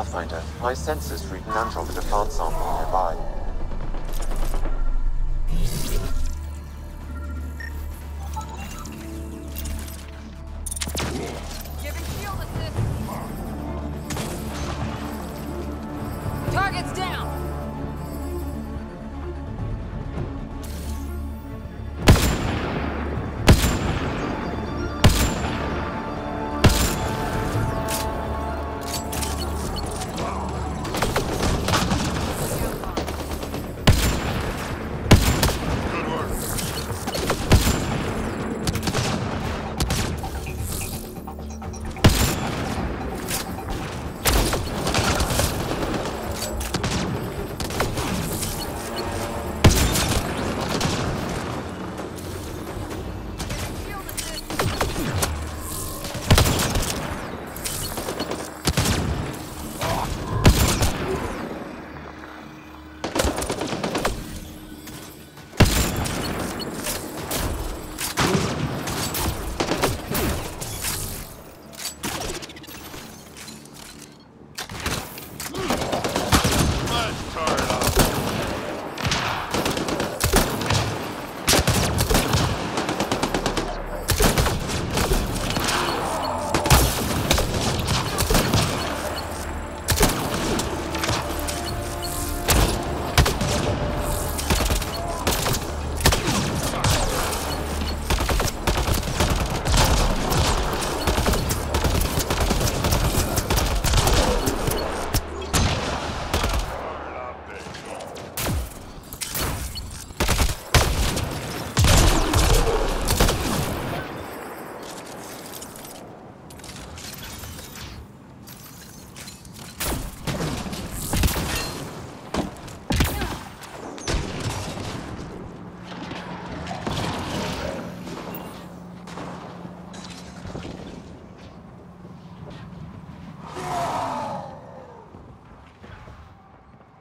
Pathfinder, my sensors read an Andromeda plant sample nearby. Giving shield assist. Target's down.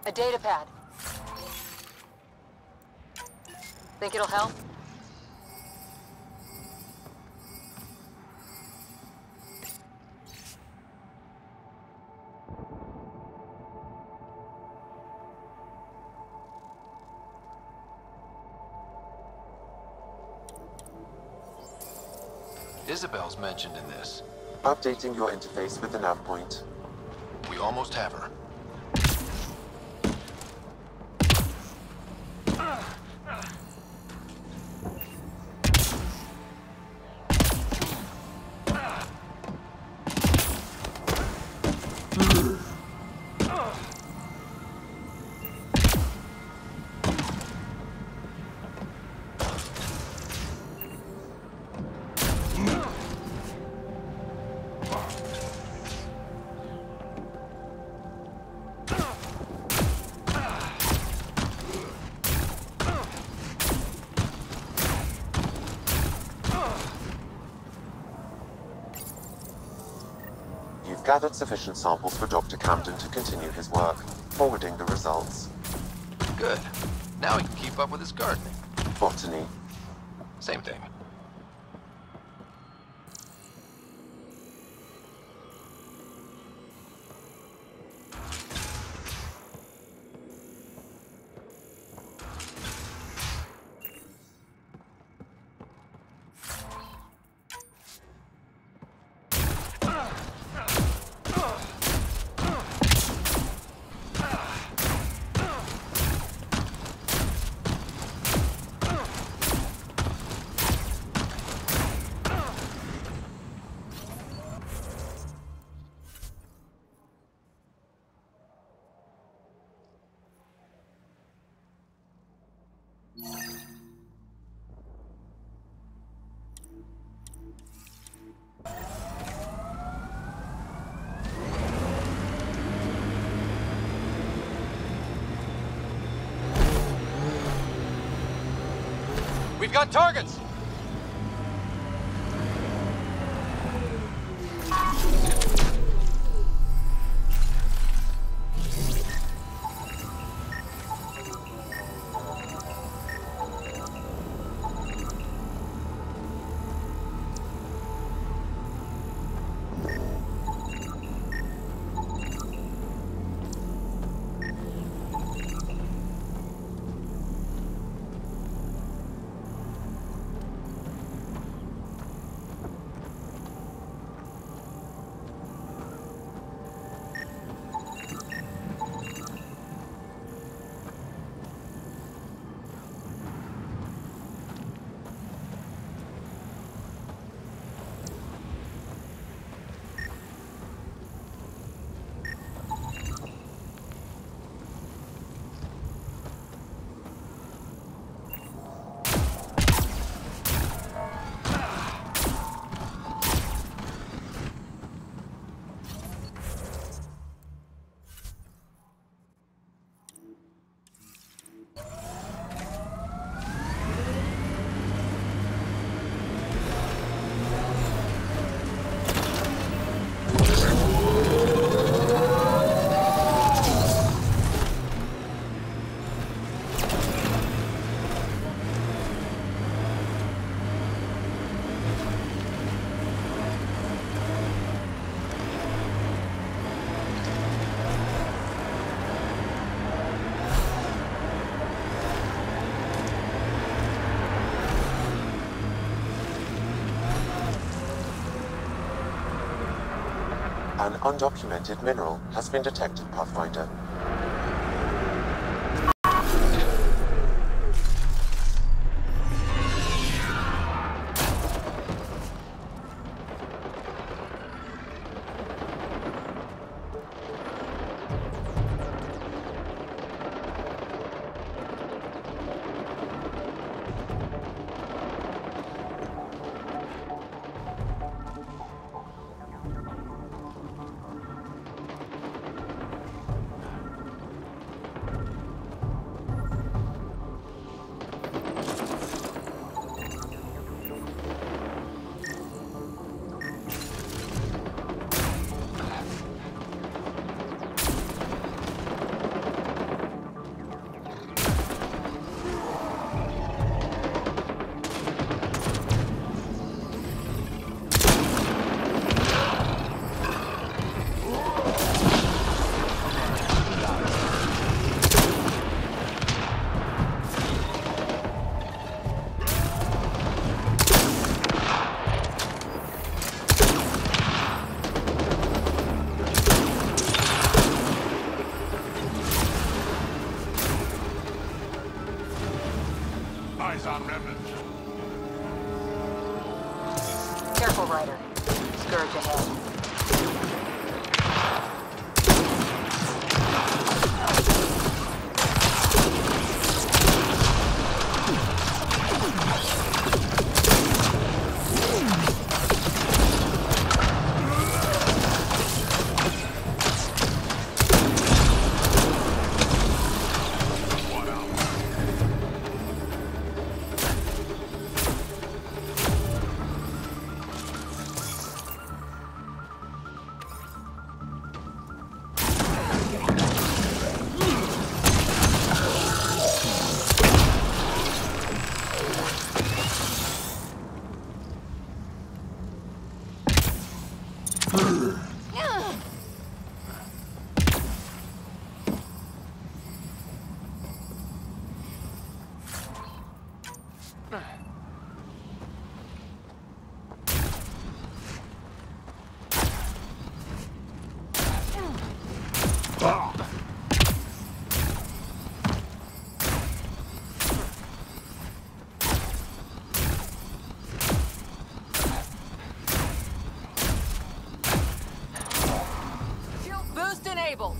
A data pad. Think it'll help? Isabel's mentioned in this. Updating your interface with the nav point. We almost have her. Gathered sufficient samples for Dr. Camden to continue his work, forwarding the results. Good. Now he can keep up with his gardening. Botany. Same thing. We've got targets! An undocumented mineral has been detected, Pathfinder. Eyes on remnants. Careful, Ryder. Scourge ahead. Boost enabled.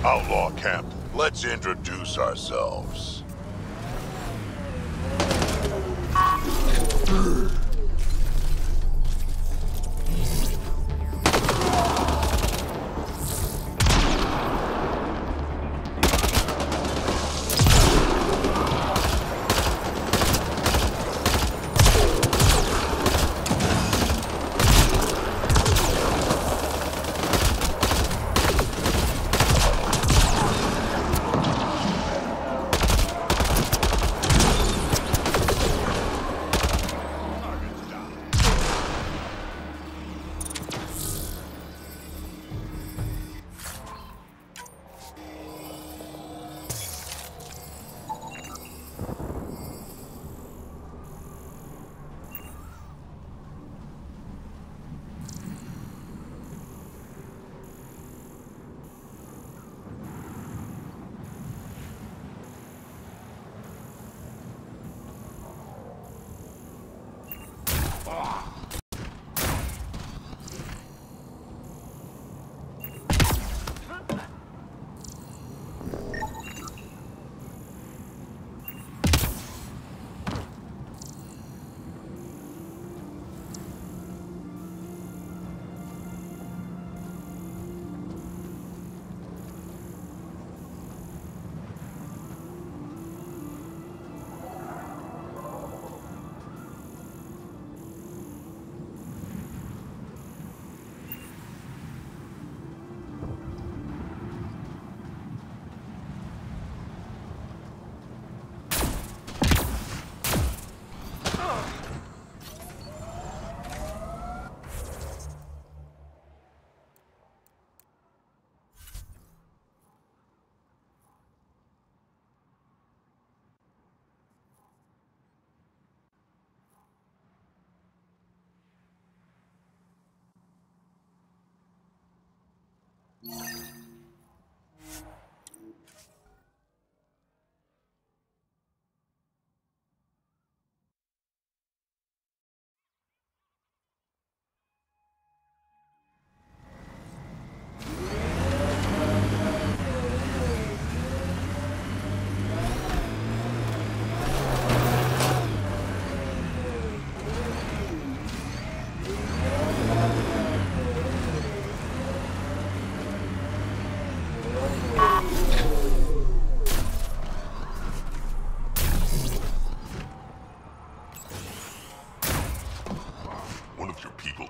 Outlaw camp, let's introduce ourselves.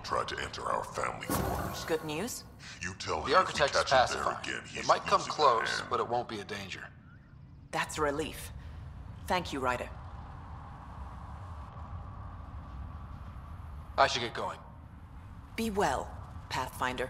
Tried to enter our family quarters. Good news? You tell him The architect is if we catch him there pacified. again, he's It might come losing a close, hand. but it won't be a danger. That's a relief. Thank you, Ryder. I should get going. Be well, Pathfinder.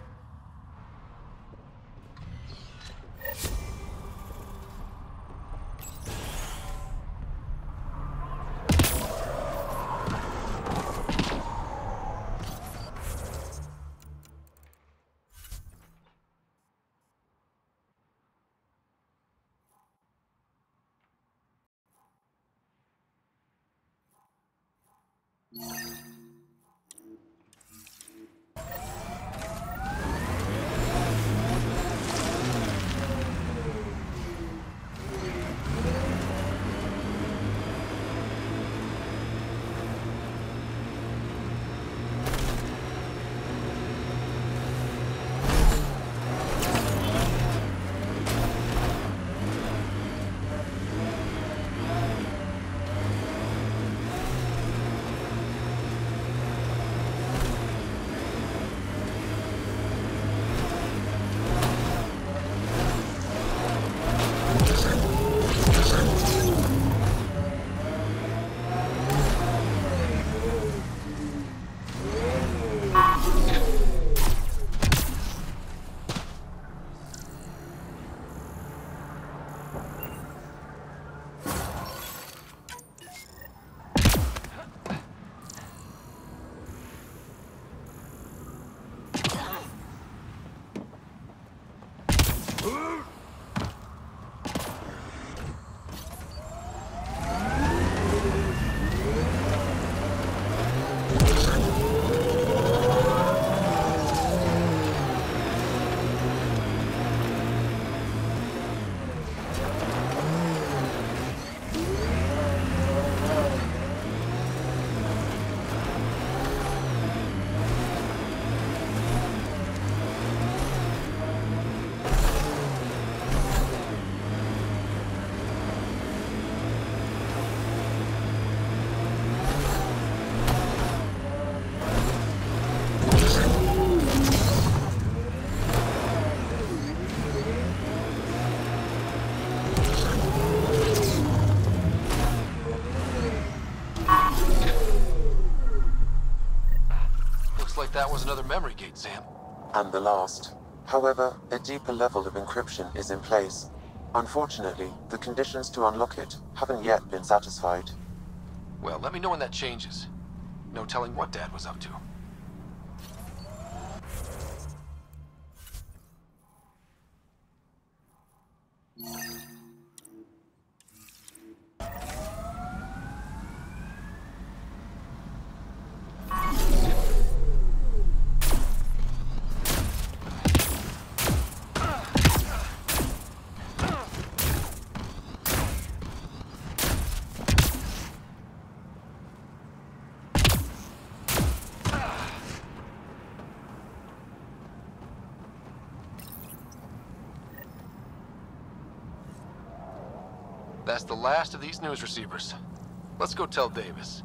another memory gate, Sam. And the last. However, a deeper level of encryption is in place. Unfortunately, the conditions to unlock it haven't yet been satisfied. Well, let me know when that changes. No telling what Dad was up to. That's the last of these news receivers. Let's go tell Davis.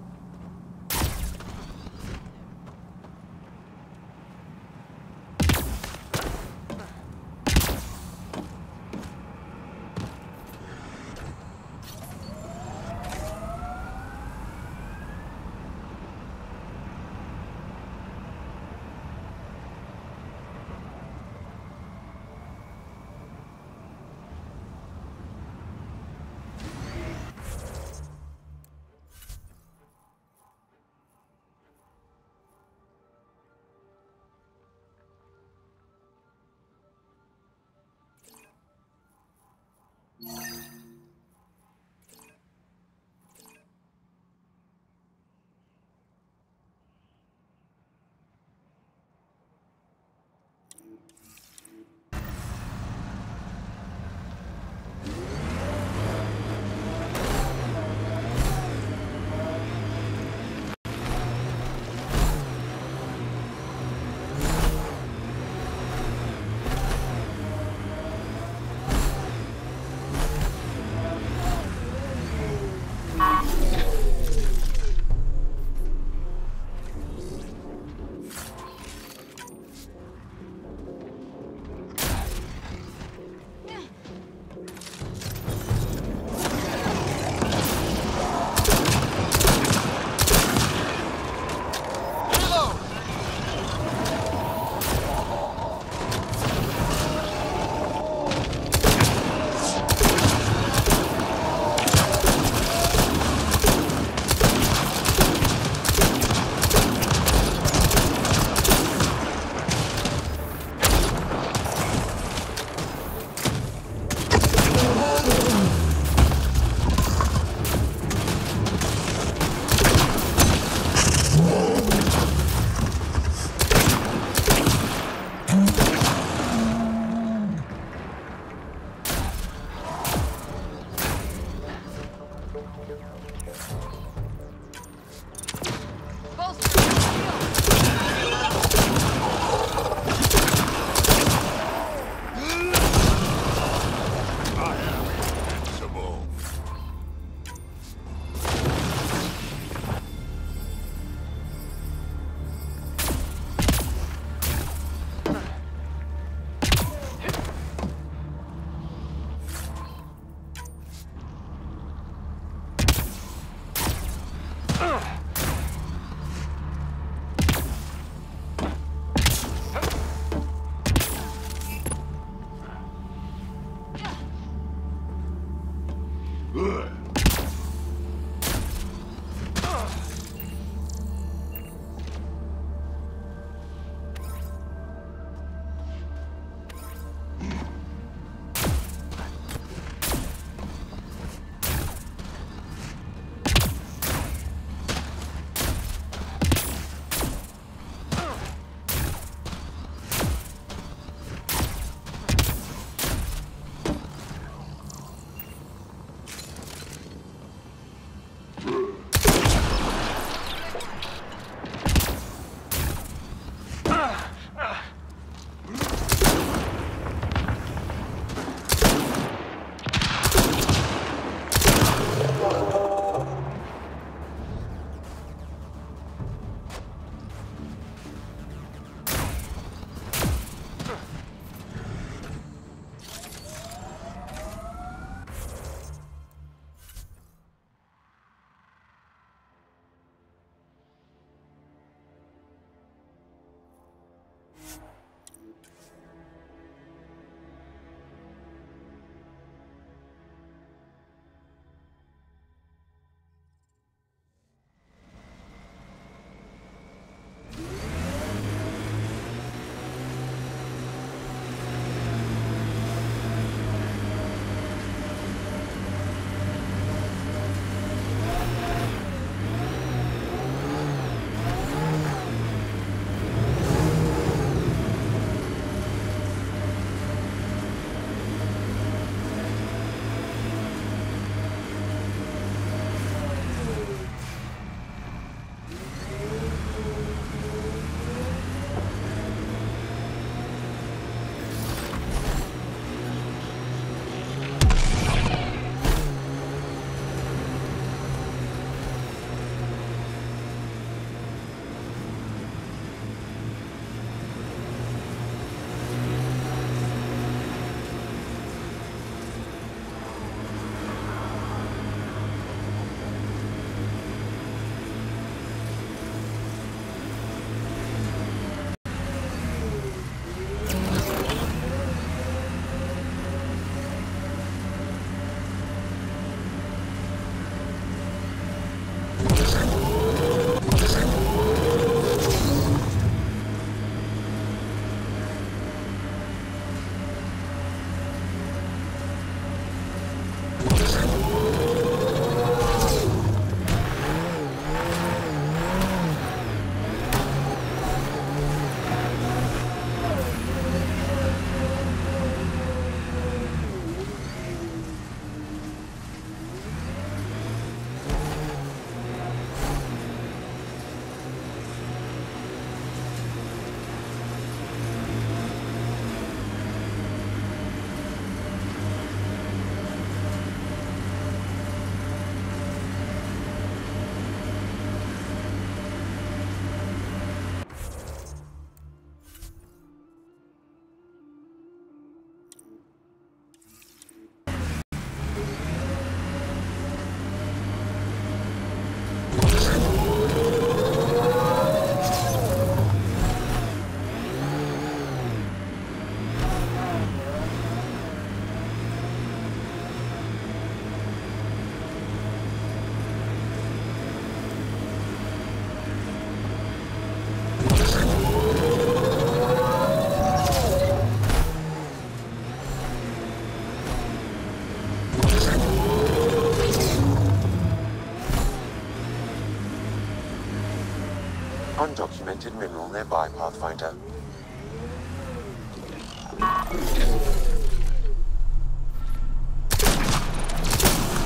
undocumented mineral nearby, Pathfinder.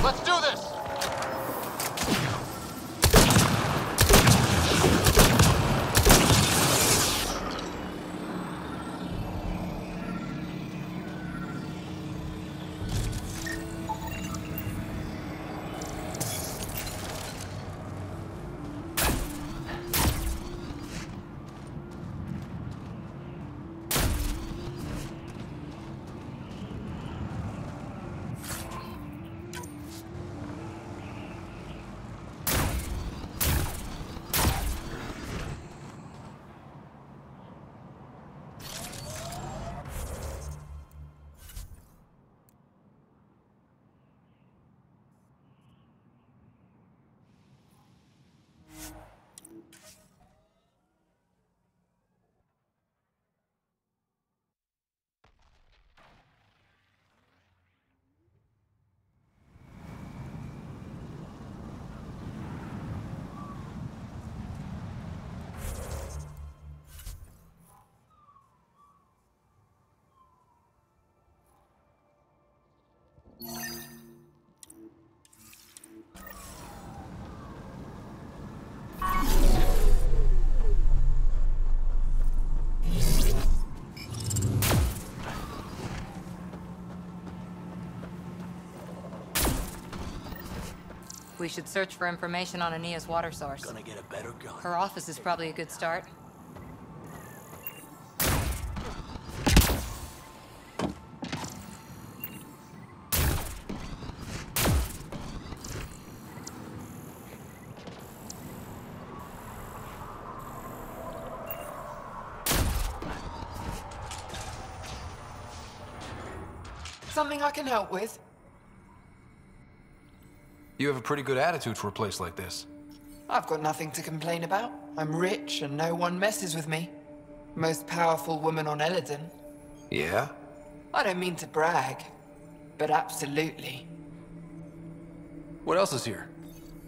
Let's do this! We should search for information on Ania's water source. Gonna get a better gun. Her office is probably a good start. Something I can help with? You have a pretty good attitude for a place like this. I've got nothing to complain about. I'm rich and no one messes with me. Most powerful woman on Eladon. Yeah? I don't mean to brag, but absolutely. What else is here?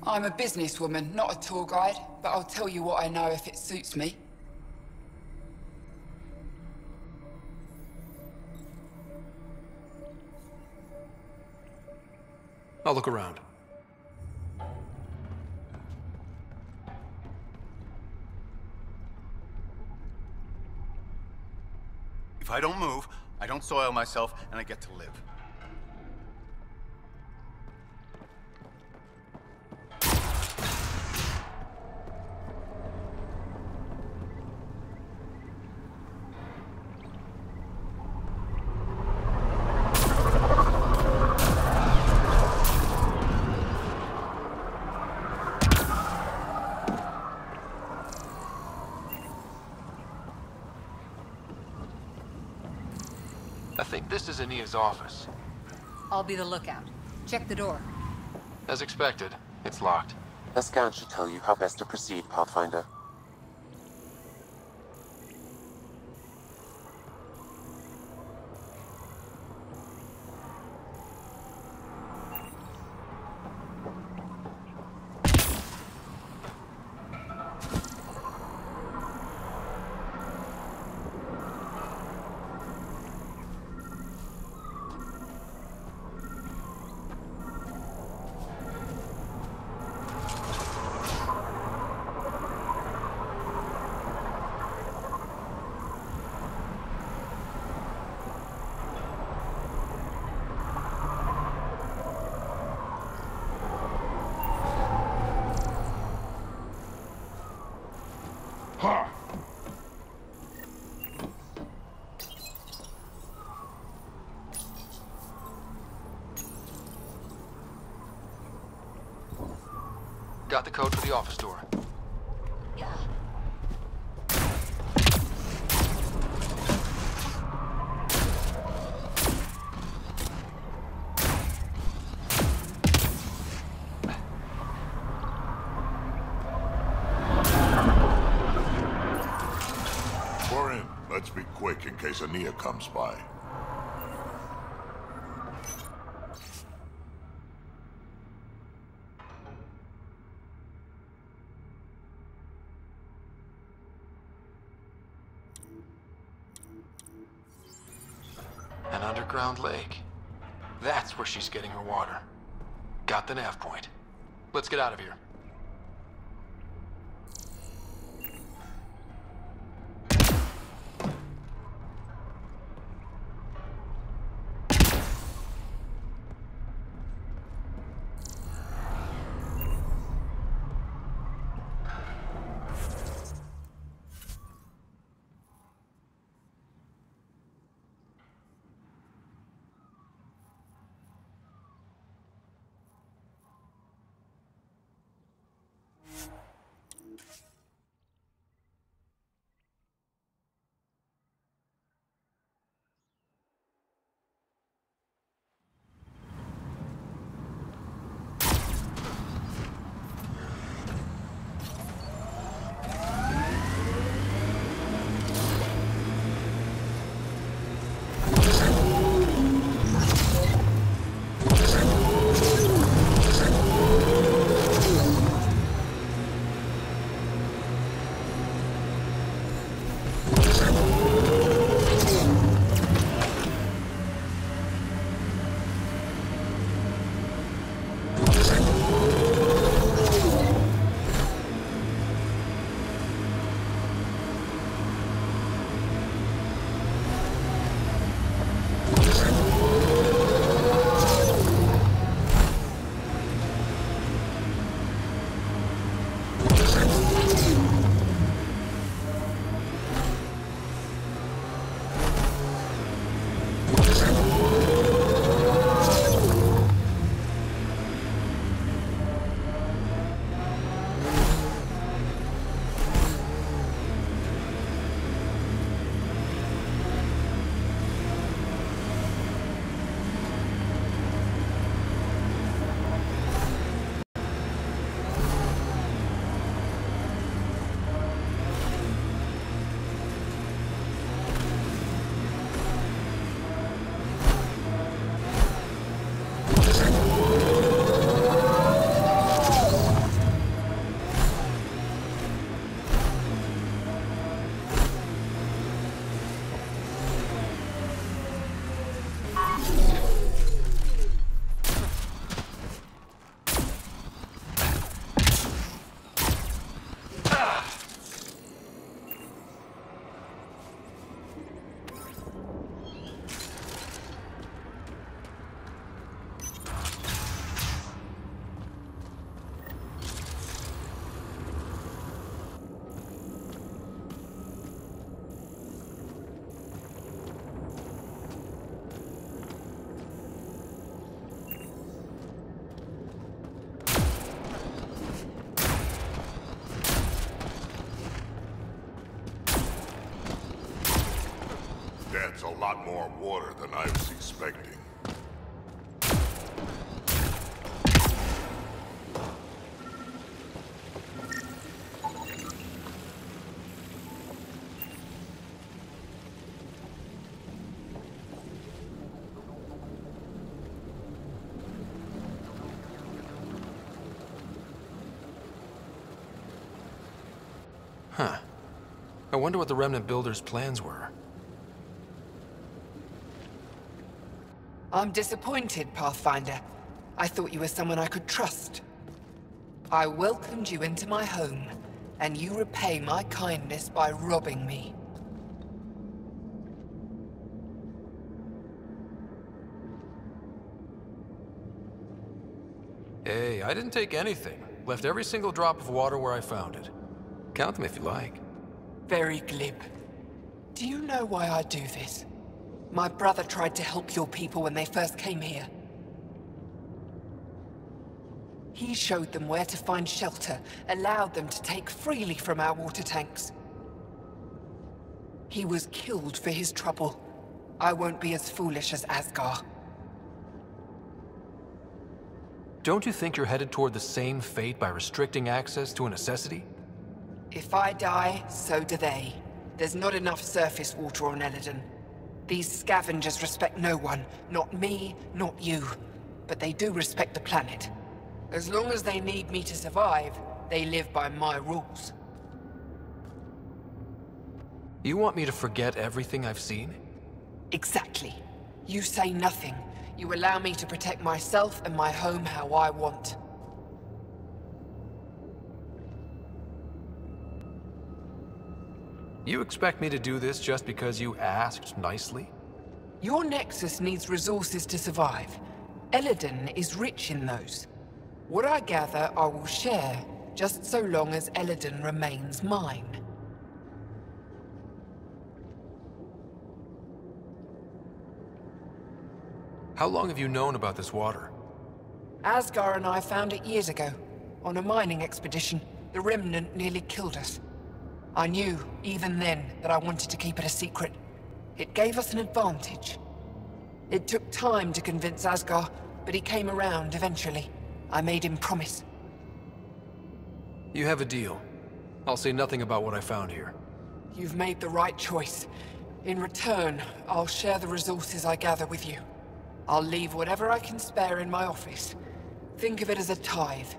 I'm a businesswoman, not a tour guide, but I'll tell you what I know if it suits me. I'll look around. If I don't move, I don't soil myself, and I get to live. I think this is Ania's office. I'll be the lookout. Check the door. As expected, it's locked. A scan should tell you how best to proceed, Pathfinder. Got the code for the office door. We're in. Let's be quick in case Ania comes by. An underground lake. That's where she's getting her water. Got the nav point. Let's get out of here. That's a lot more water than I was expecting. Huh. I wonder what the Remnant Builders' plans were. I'm disappointed, Pathfinder. I thought you were someone I could trust. I welcomed you into my home, and you repay my kindness by robbing me. Hey, I didn't take anything. Left every single drop of water where I found it. Count them if you like. Very glib. Do you know why I do this? My brother tried to help your people when they first came here. He showed them where to find shelter, allowed them to take freely from our water tanks. He was killed for his trouble. I won't be as foolish as Asgar. Don't you think you're headed toward the same fate by restricting access to a necessity? If I die, so do they. There's not enough surface water on Eladon. These scavengers respect no one. Not me, not you. But they do respect the planet. As long as they need me to survive, they live by my rules. You want me to forget everything I've seen? Exactly. You say nothing. You allow me to protect myself and my home how I want. You expect me to do this just because you asked nicely? Your Nexus needs resources to survive. Eladin is rich in those. What I gather, I will share, just so long as Eladin remains mine. How long have you known about this water? Asgar and I found it years ago. On a mining expedition, the Remnant nearly killed us. I knew, even then, that I wanted to keep it a secret. It gave us an advantage. It took time to convince Asgar, but he came around eventually. I made him promise. You have a deal. I'll say nothing about what I found here. You've made the right choice. In return, I'll share the resources I gather with you. I'll leave whatever I can spare in my office. Think of it as a tithe.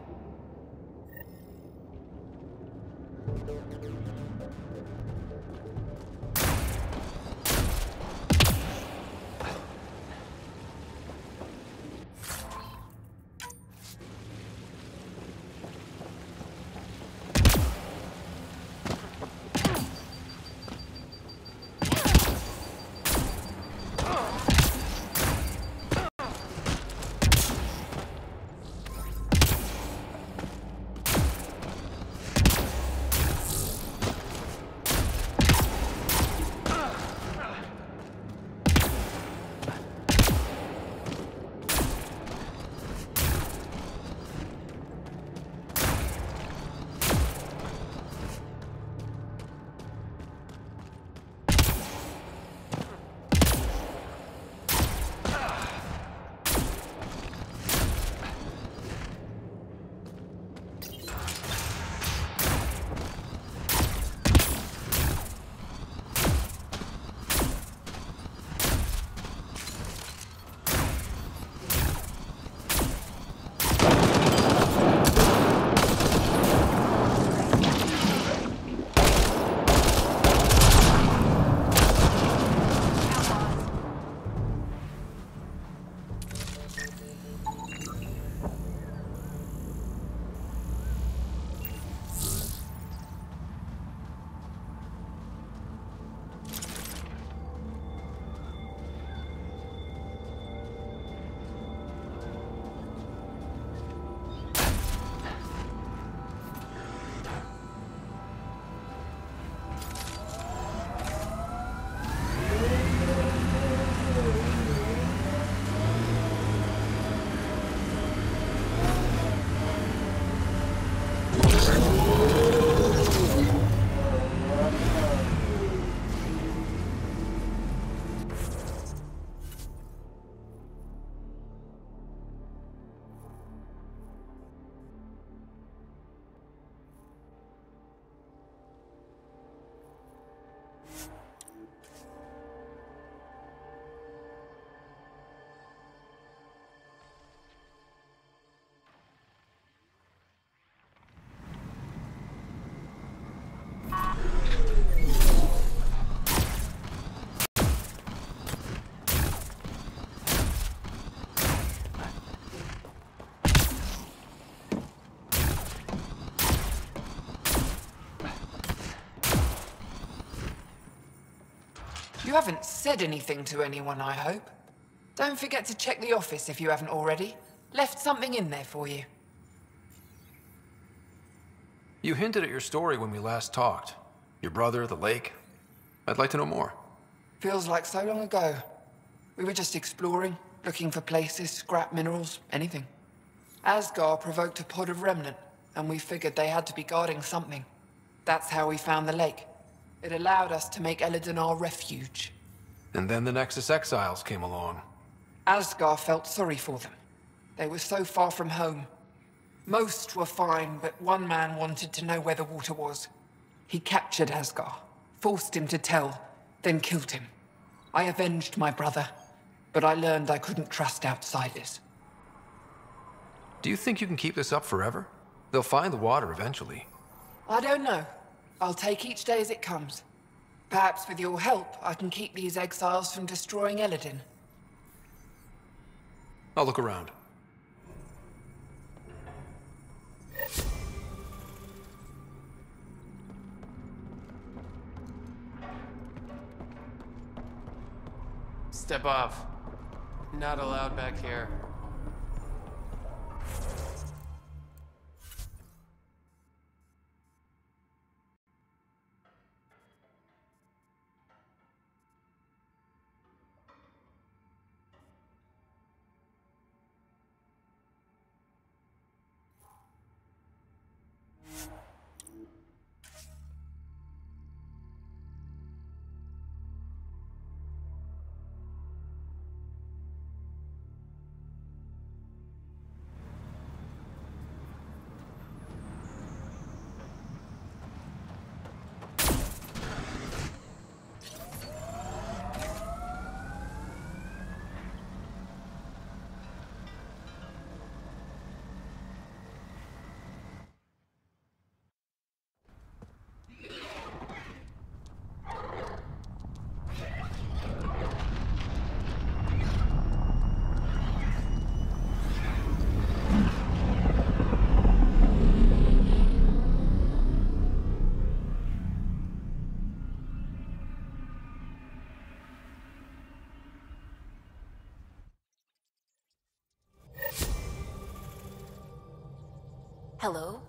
You haven't said anything to anyone, I hope. Don't forget to check the office if you haven't already. Left something in there for you. You hinted at your story when we last talked. Your brother, the lake. I'd like to know more. Feels like so long ago. We were just exploring, looking for places, scrap minerals, anything. Asgar provoked a pod of Remnant, and we figured they had to be guarding something. That's how we found the lake. It allowed us to make Eladin our refuge. And then the Nexus Exiles came along. Asgar felt sorry for them. They were so far from home. Most were fine, but one man wanted to know where the water was. He captured Asgar, forced him to tell, then killed him. I avenged my brother, but I learned I couldn't trust outsiders. Do you think you can keep this up forever? They'll find the water eventually. I don't know. I'll take each day as it comes. Perhaps with your help, I can keep these exiles from destroying Eladin. I'll look around. Step off. Not allowed back here. Hello?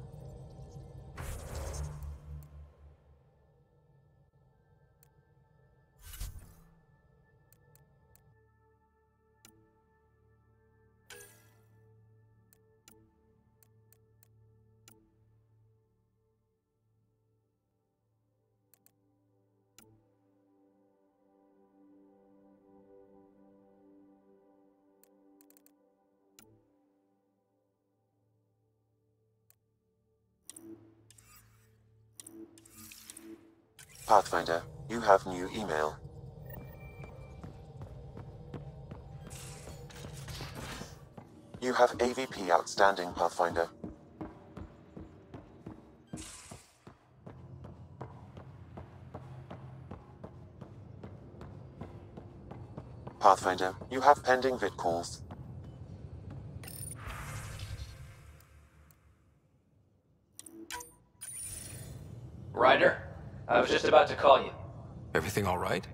Pathfinder, you have new email. You have AVP outstanding, Pathfinder. Pathfinder, you have pending vid calls. Ryder, I was just about to call you. Everything all right?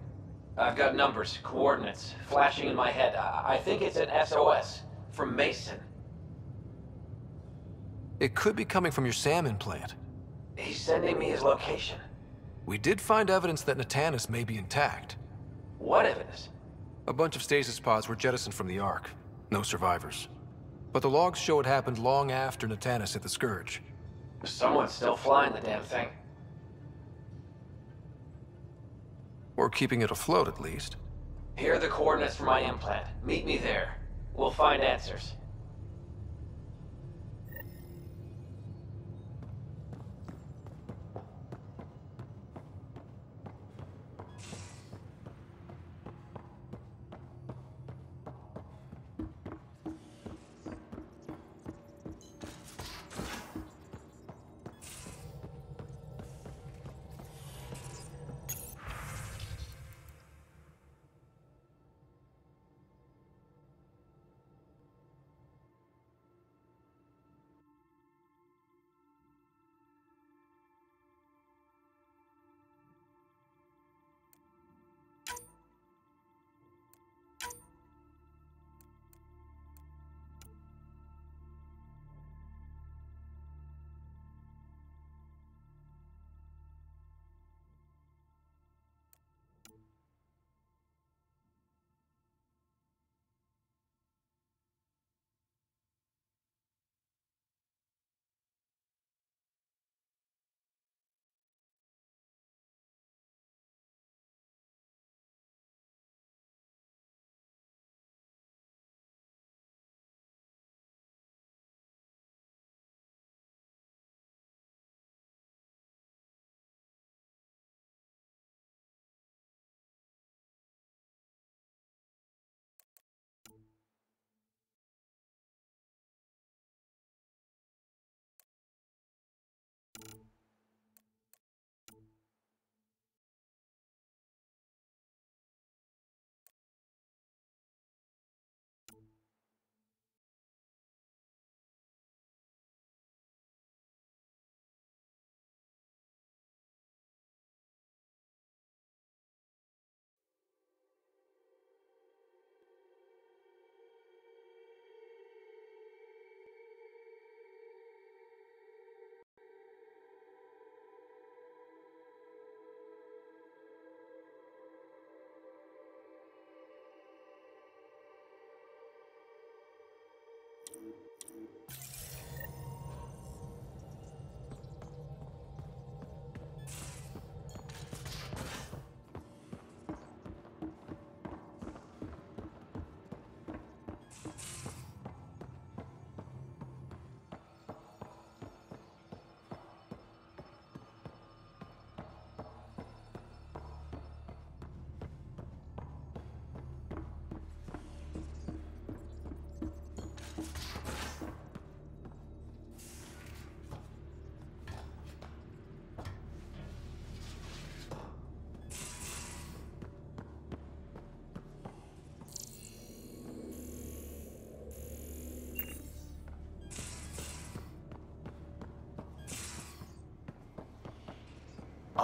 I've got numbers, coordinates, flashing in my head. I think it's an SOS from Mason. It could be coming from your salmon plant. He's sending me his location. We did find evidence that Natanis may be intact. What evidence? A bunch of stasis pods were jettisoned from the Ark. No survivors. But the logs show it happened long after Natanis hit the Scourge. Someone's still flying the damn thing. Or keeping it afloat, at least. Here are the coordinates for my implant. Meet me there. We'll find answers.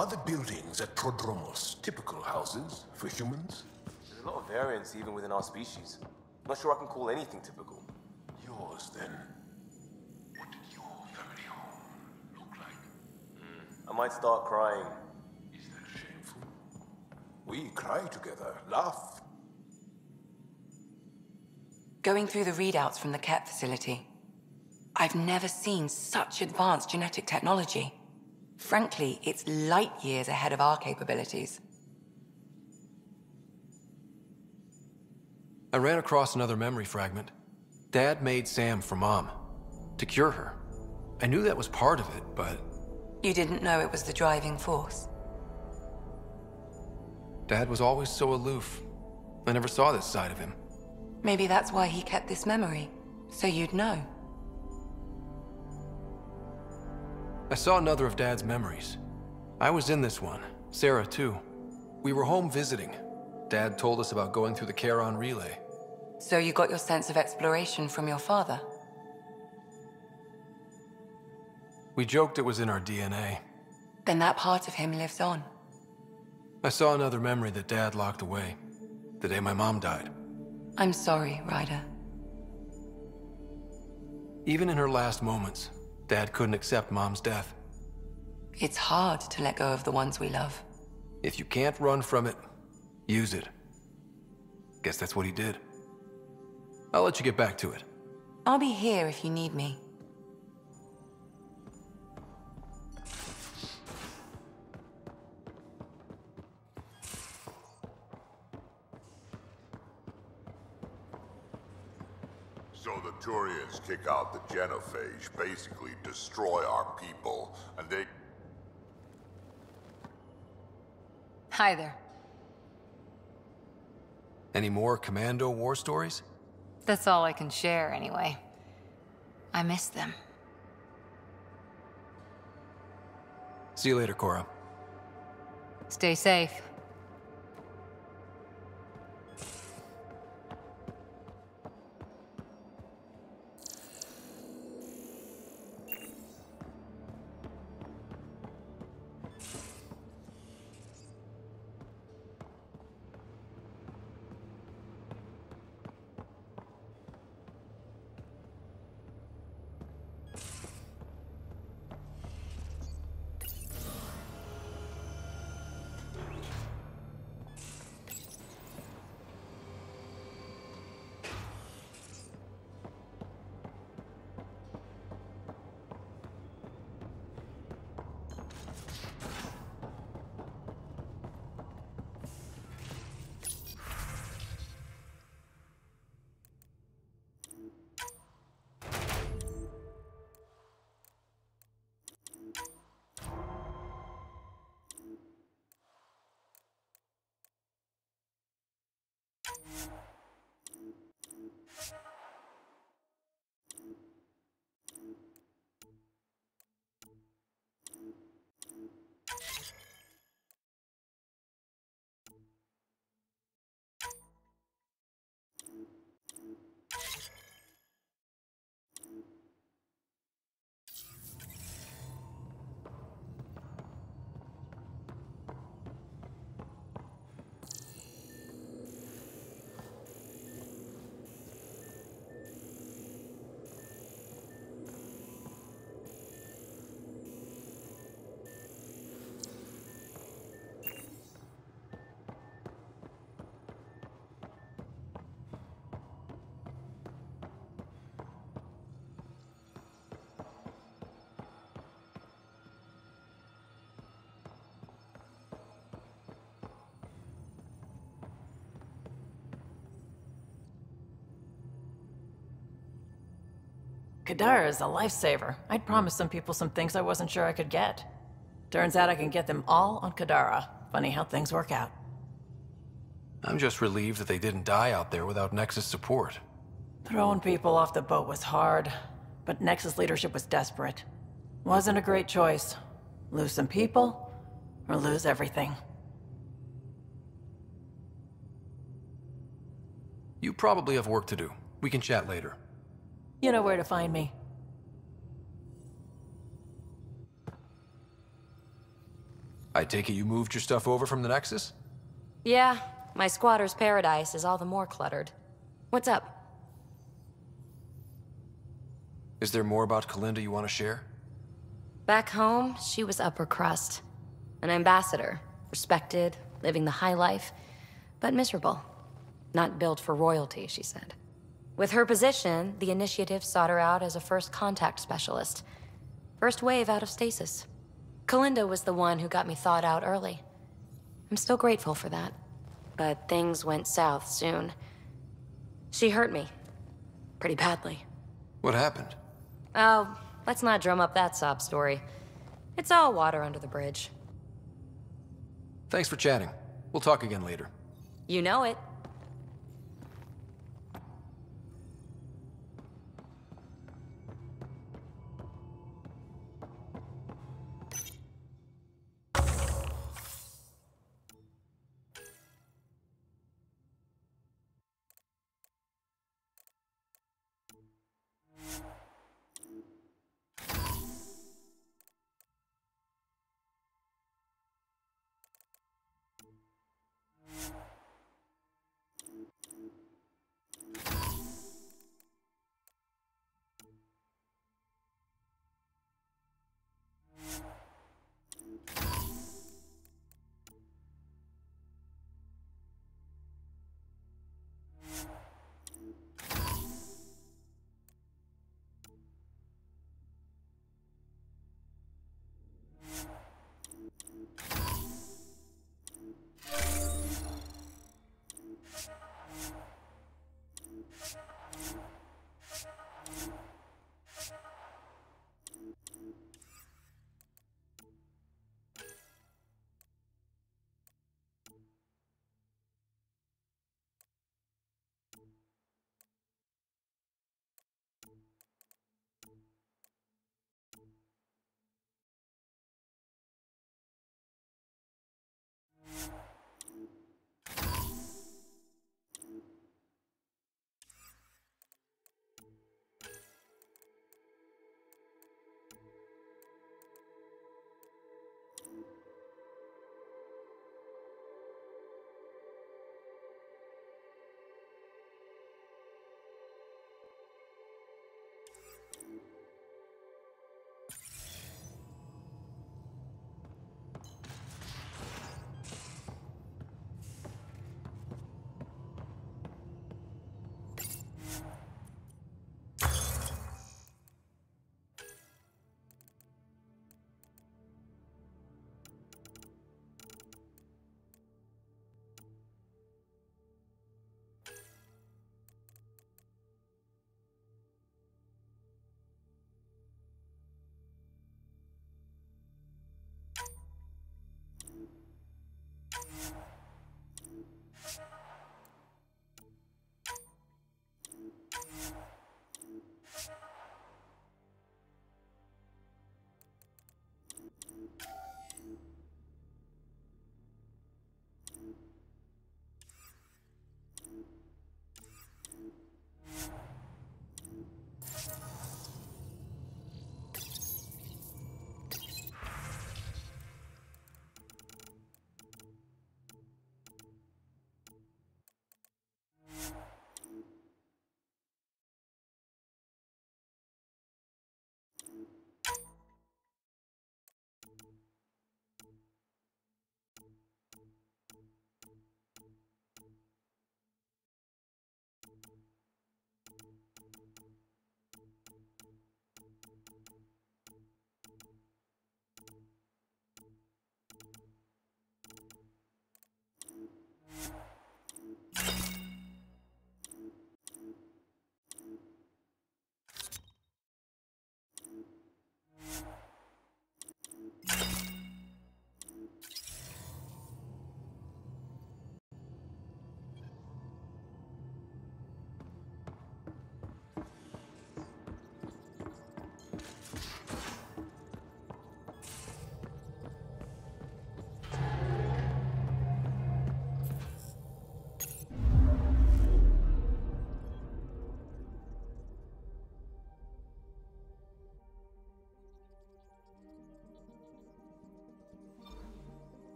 Are the buildings at Prodromos typical houses for humans? There's a lot of variance even within our species. I'm not sure I can call anything typical. Yours, then. What did your family home look like? I might start crying. Is that shameful? We cry together, laugh. Going through the readouts from the Kett facility, I've never seen such advanced genetic technology. Frankly, it's light years ahead of our capabilities. I ran across another memory fragment. Dad made Sam for Mom, to cure her. I knew that was part of it, but... You didn't know it was the driving force? Dad was always so aloof. I never saw this side of him. Maybe that's why he kept this memory, so you'd know. I saw another of Dad's memories. I was in this one, Sarah too. We were home visiting. Dad told us about going through the Charon relay. So you got your sense of exploration from your father? We joked it was in our DNA. Then that part of him lives on. I saw another memory that Dad locked away, the day my mom died. I'm sorry, Ryder. Even in her last moments, Dad couldn't accept Mom's death. It's hard to let go of the ones we love. If you can't run from it, use it. Guess that's what he did. I'll let you get back to it. I'll be here if you need me. So the Turians kick out the genophage, basically destroy our people, and they... Hi there. Any more Commando war stories? That's all I can share, anyway. I miss them. See you later, Cora. Stay safe. Kadara is a lifesaver. I'd promised some people some things I wasn't sure I could get. Turns out I can get them all on Kadara. Funny how things work out. I'm just relieved that they didn't die out there without Nexus support. Throwing people off the boat was hard, but Nexus leadership was desperate. Wasn't a great choice. Lose some people, or lose everything. You probably have work to do. We can chat later. You know where to find me. I take it you moved your stuff over from the Nexus? Yeah, my squatter's paradise is all the more cluttered. What's up? Is there more about Kalinda you want to share? Back home, she was upper crust. An ambassador, respected, living the high life, but miserable. Not built for royalty, she said. With her position, the initiative sought her out as a first contact specialist. First wave out of stasis. Kalinda was the one who got me thawed out early. I'm still grateful for that. But things went south soon. She hurt me. Pretty badly. What happened? Oh, let's not drum up that sob story. It's all water under the bridge. Thanks for chatting. We'll talk again later. You know it.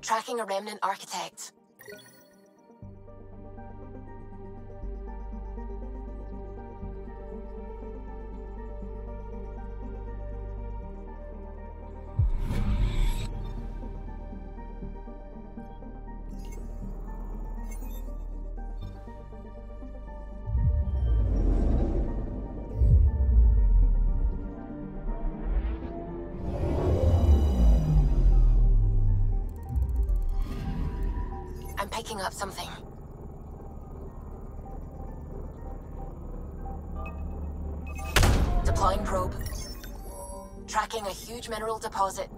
Tracking a remnant architect. I'm picking up something. Deploying probe. Tracking a huge mineral deposit.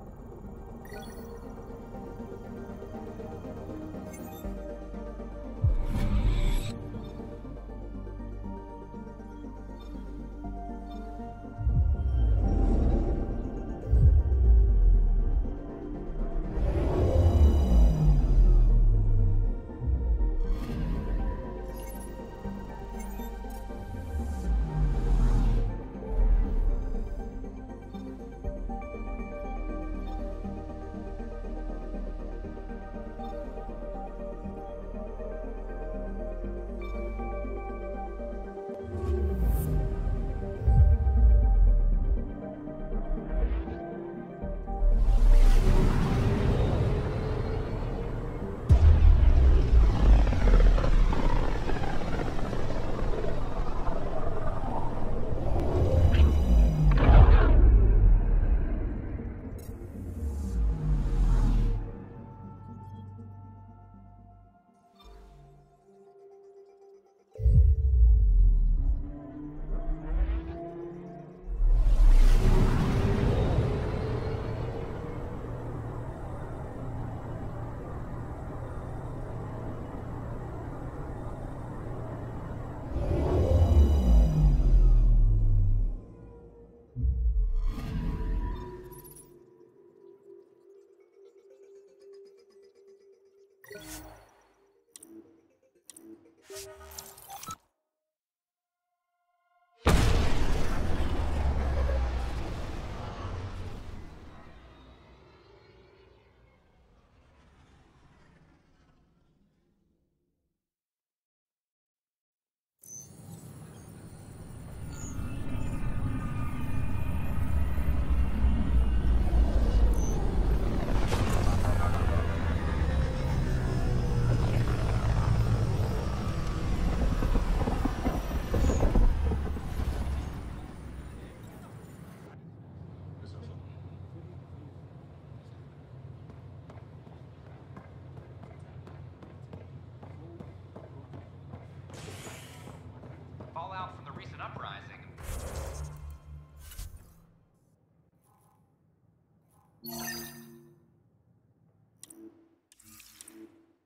Fallout from the recent uprising.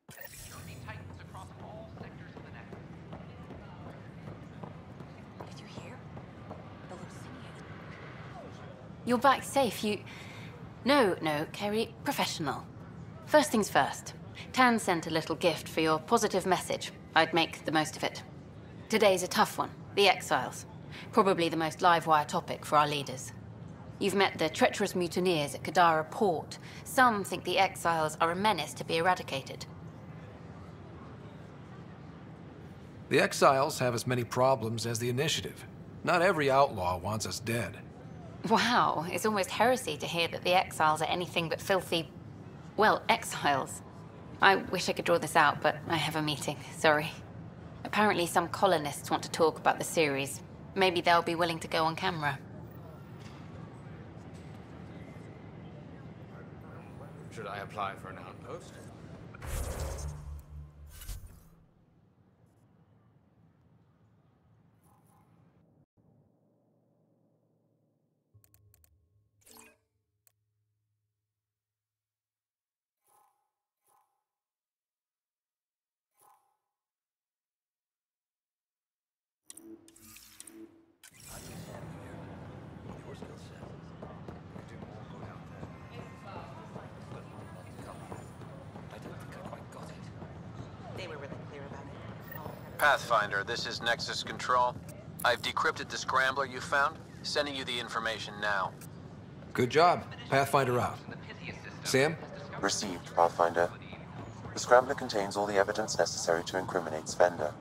Security tightens across all sectors of the network. Did you hear? The Lucinian. You're back safe, No, Kerry, professional. First things first. Tan sent a little gift for your positive message. I'd make the most of it. Today's a tough one. The Exiles. Probably the most live-wire topic for our leaders. You've met the treacherous mutineers at Kadara Port. Some think the Exiles are a menace to be eradicated. The Exiles have as many problems as the Initiative. Not every outlaw wants us dead. Wow, it's almost heresy to hear that the Exiles are anything but filthy... well, exiles. I wish I could draw this out, but I have a meeting. Sorry. Apparently some colonists want to talk about the series. Maybe they'll be willing to go on camera. Should I apply for an outpost? Pathfinder, this is Nexus Control. I've decrypted the scrambler you found. Sending you the information now. Good job. Pathfinder out. Sam, Received, Pathfinder. The scrambler contains all the evidence necessary to incriminate Spender.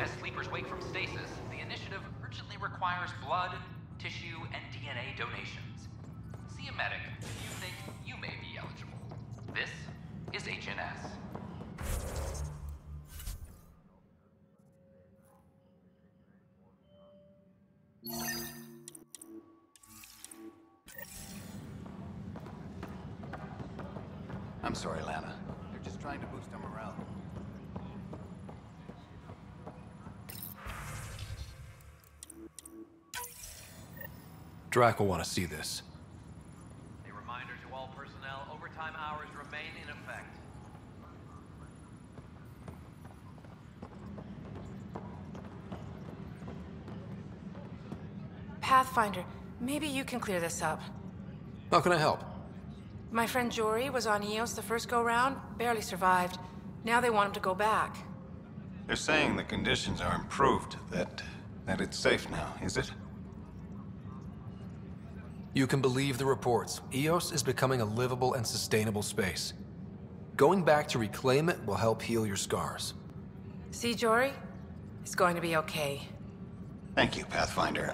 As sleepers wake from stasis, the initiative urgently requires blood, tissue, and DNA donations. See a medic if you think you may be eligible. This is HNS. I'm sorry, Lana. They're just trying to boost our morale. Drac will want to see this. A reminder to all personnel, overtime hours remain in effect. Pathfinder, maybe you can clear this up. How can I help? My friend Jory was on Eos the first go-round, barely survived. Now they want him to go back. They're saying the conditions are improved, that it's safe now, is it? You can believe the reports. Eos is becoming a livable and sustainable space. Going back to reclaim it will help heal your scars. See, Jory? It's going to be okay. Thank you, Pathfinder.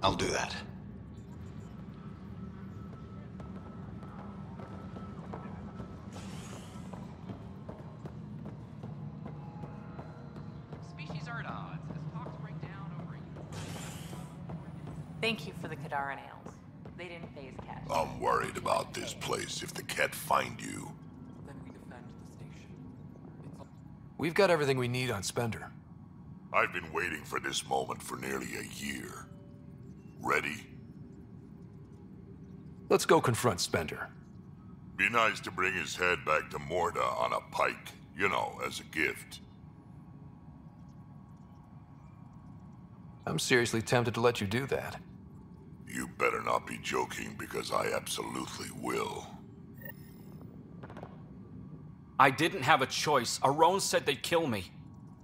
I'll do that. Species are at odds as talks break down over Thank you for the Kadaran ales. They didn't phase Cat. I'm worried about this place if the Cat find you. Then we defend the station. We've got everything we need on Spender. I've been waiting for this moment for nearly a year. Ready? Let's go confront Spender. Be nice to bring his head back to Morda on a pike, you know, as a gift. I'm seriously tempted to let you do that. You better not be joking, because I absolutely will. I didn't have a choice. Aron said they'd kill me.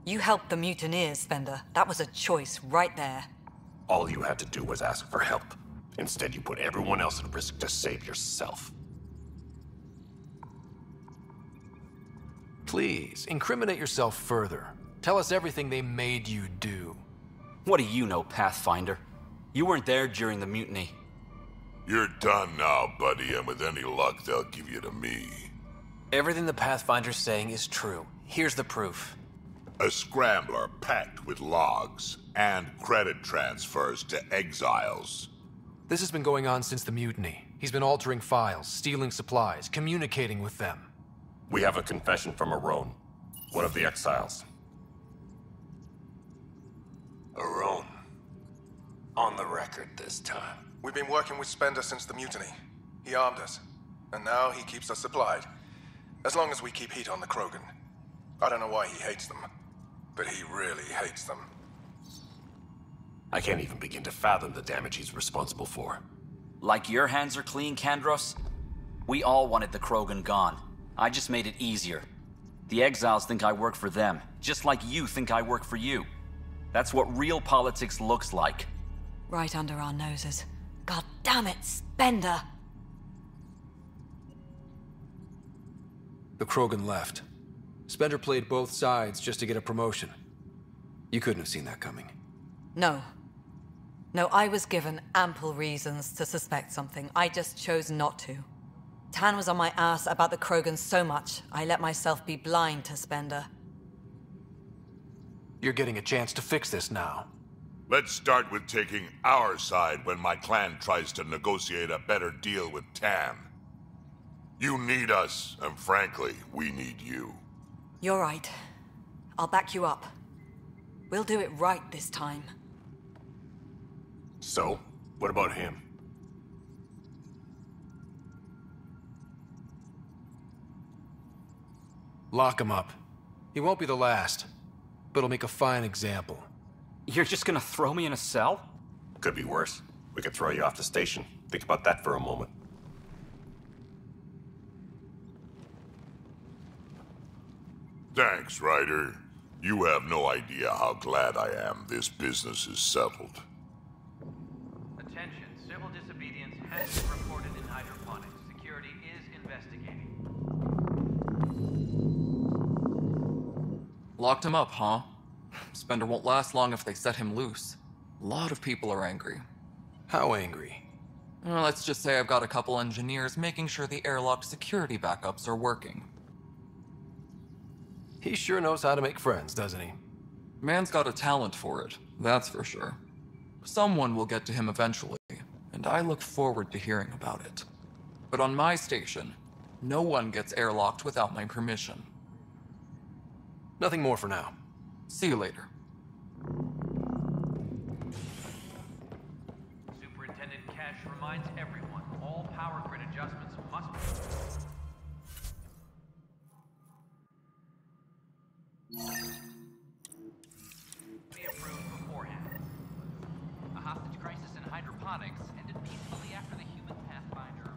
You helped the mutineers, Spender. That was a choice right there. All you had to do was ask for help. Instead, you put everyone else at risk to save yourself. Please, incriminate yourself further. Tell us everything they made you do. What do you know, Pathfinder? You weren't there during the mutiny. You're done now, buddy, and with any luck, they'll give you to me. Everything the Pathfinder's saying is true. Here's the proof. A scrambler packed with logs and credit transfers to exiles. This has been going on since the mutiny. He's been altering files, stealing supplies, communicating with them. We have a confession from Aron, one of the exiles. Aron. On the record this time. We've been working with Spender since the mutiny. He armed us, and now he keeps us supplied. As long as we keep heat on the Krogan. I don't know why he hates them, but he really hates them. I can't even begin to fathom the damage he's responsible for. Like your hands are clean, Kandros? We all wanted the Krogan gone. I just made it easier. The exiles think I work for them, just like you think I work for you. That's what real politics looks like. Right under our noses. God damn it, Spender! The Krogan left. Spender played both sides just to get a promotion. You couldn't have seen that coming. No. No, I was given ample reasons to suspect something. I just chose not to. Tan was on my ass about the Krogan so much, I let myself be blind to Spender. You're getting a chance to fix this now. Let's start with taking our side when my clan tries to negotiate a better deal with Tam. You need us, and frankly, we need you. You're right. I'll back you up. We'll do it right this time. So, what about him? Lock him up. He won't be the last, but he'll make a fine example. You're just gonna throw me in a cell? Could be worse. We could throw you off the station. Think about that for a moment. Thanks, Ryder. You have no idea how glad I am this business is settled. Attention, civil disobedience has been reported in hydroponics. Security is investigating. Locked him up, huh? Spender won't last long if they set him loose. A lot of people are angry. How angry? Well, let's just say I've got a couple engineers making sure the airlock security backups are working. He sure knows how to make friends, doesn't he? Man's got a talent for it, that's for sure. Someone will get to him eventually, and I look forward to hearing about it. But on my station, no one gets airlocked without my permission. Nothing more for now. See you later. Superintendent Cash reminds everyone, all power grid adjustments must be approved beforehand. A hostage crisis in hydroponics ended peacefully after the human pathfinder.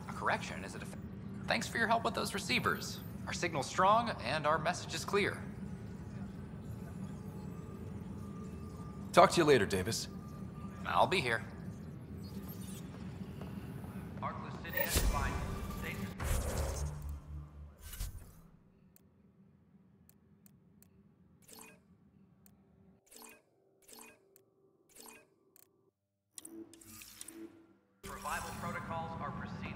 A correction, is it? Thanks for your help with those receivers. Our signal's strong and our message is clear. Talk to you later, Davis. I'll be here. Arclucidia is fine. Stasis. Survival protocols are proceeding.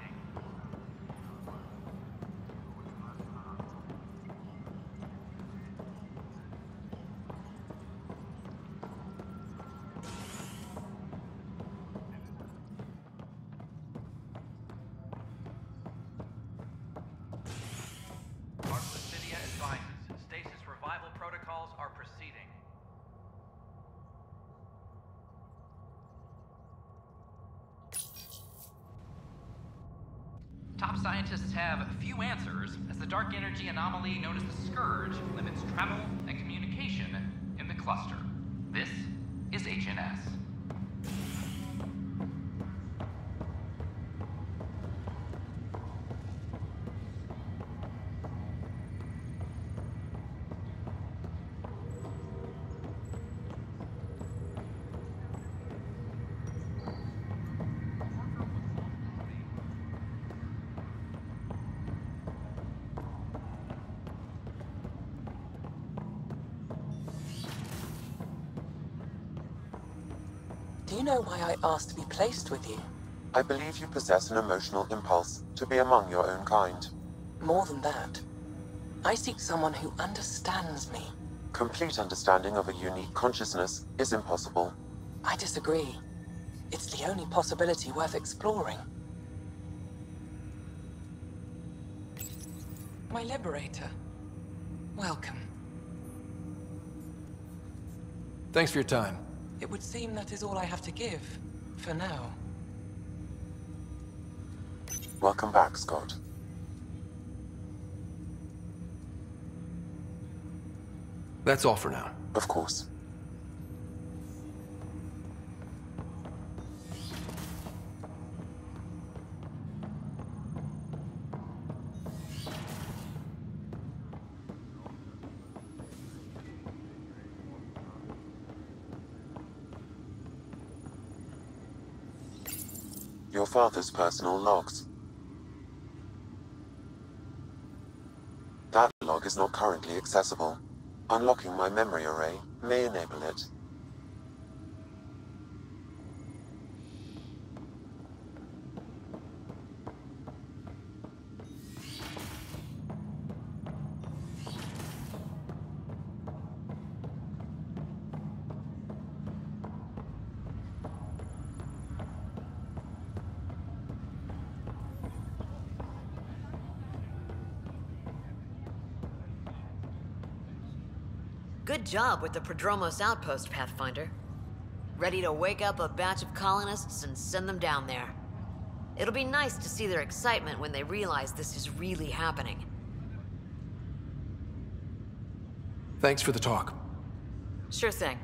Arclucidia advises. Stasis revival protocols are proceeding. Top scientists have few answers, as the dark energy anomaly known as the Scourge limits travel and communication in the cluster. This is HNS. Do you know why I asked to be placed with you? I believe you possess an emotional impulse to be among your own kind. More than that. I seek someone who understands me. Complete understanding of a unique consciousness is impossible. I disagree. It's the only possibility worth exploring. My liberator. Welcome. Thanks for your time. It would seem that is all I have to give, for now. Welcome back, Scott. That's all for now. Of course. Your father's personal logs. That log is not currently accessible. Unlocking my memory array may enable it. Good job with the Prodromos outpost, Pathfinder. Ready to wake up a batch of colonists and send them down there. It'll be nice to see their excitement when they realize this is really happening. Thanks for the talk. Sure thing.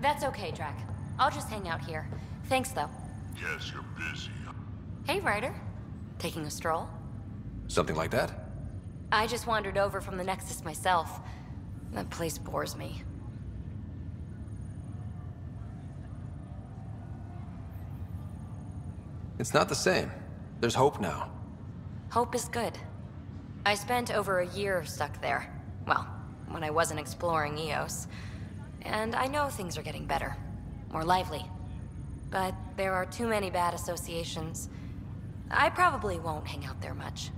That's okay, Drac. I'll just hang out here. Thanks, though. Yes, you're busy. Hey, Ryder. Taking a stroll? Something like that? I just wandered over from the Nexus myself. That place bores me. It's not the same. There's hope now. Hope is good. I spent over a year stuck there. Well, when I wasn't exploring Eos. And I know things are getting better. More lively. But there are too many bad associations. I probably won't hang out there much.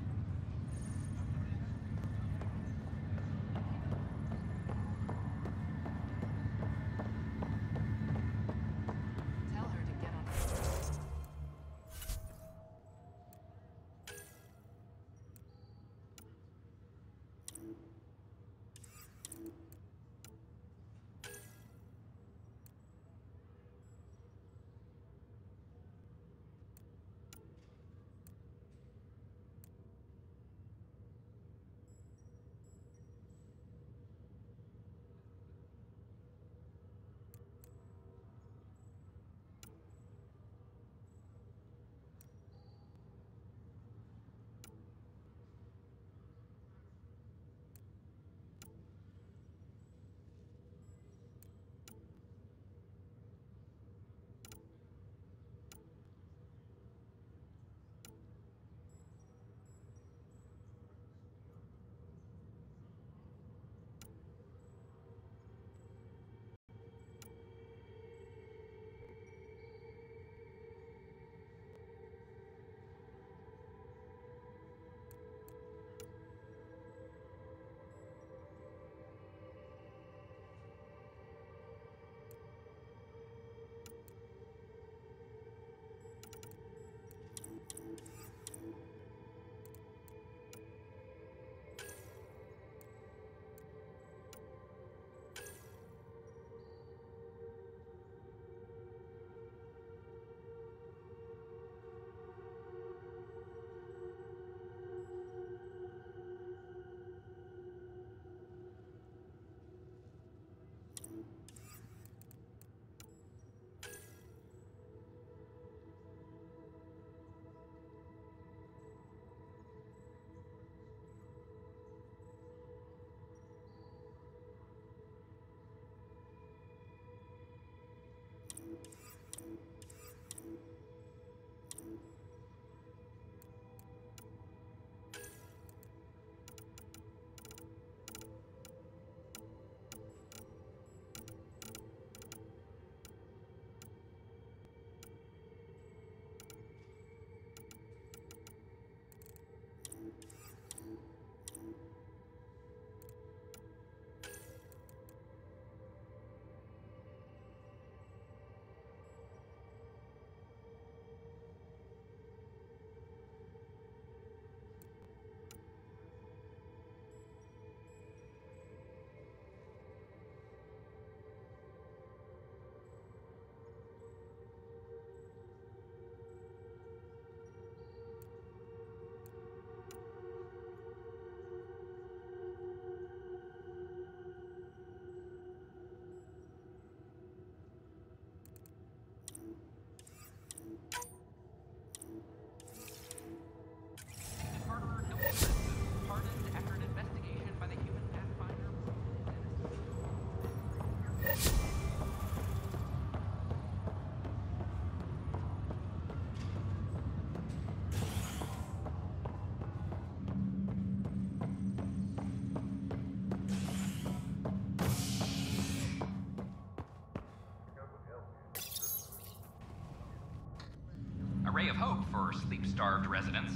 ray of hope for sleep-starved residents.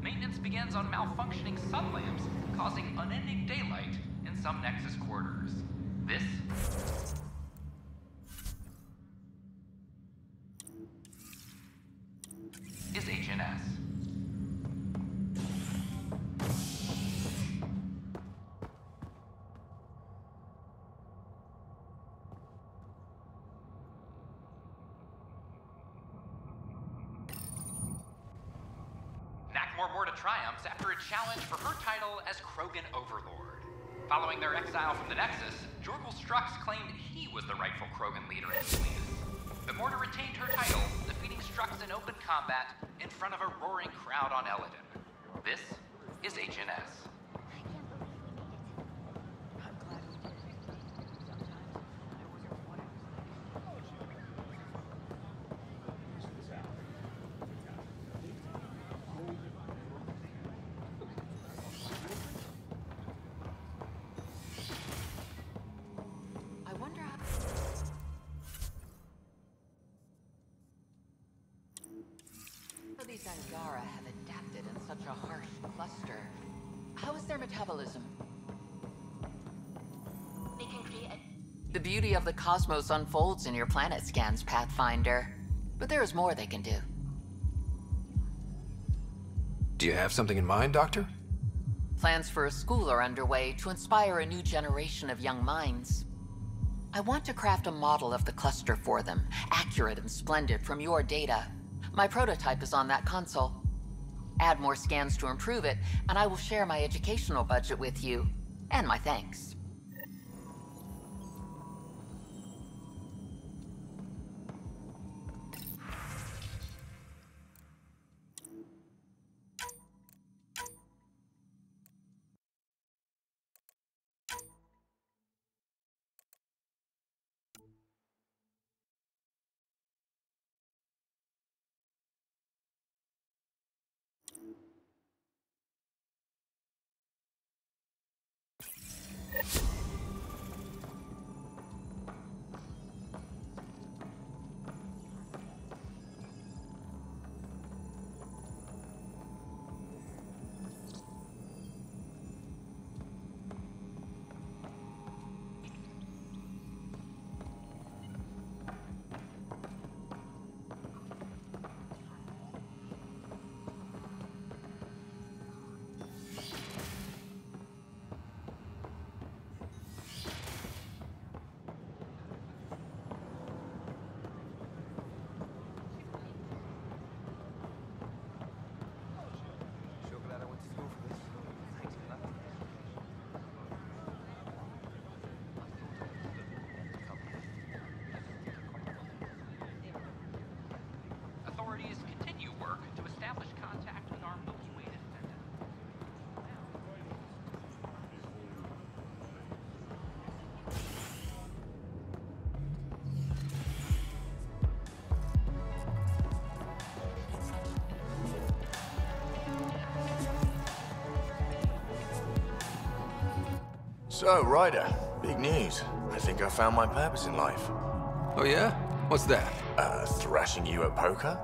Maintenance begins on malfunctioning sun lamps, causing unending daylight in some Nexus quarters. This is Agent Armada triumphs after a challenge for her title as Krogan Overlord. Following their exile from the Nexus, Jorgal Strux claimed he was the rightful Krogan leader in Sweet. But Morta retained her title, defeating Strux in open combat in front of a roaring crowd on Eladin. This is HNS. These Angara have adapted in such a harsh cluster. How is their metabolism? They can create The beauty of the cosmos unfolds in your planet scans, Pathfinder. But there is more they can do. Do you have something in mind, Doctor? Plans for a school are underway to inspire a new generation of young minds. I want to craft a model of the cluster for them, accurate and splendid from your data. My prototype is on that console. Add more scans to improve it, and I will share my educational budget with you, and my thanks. So, Ryder, big news. I think I found my purpose in life. Oh yeah? What's that? Thrashing you at poker?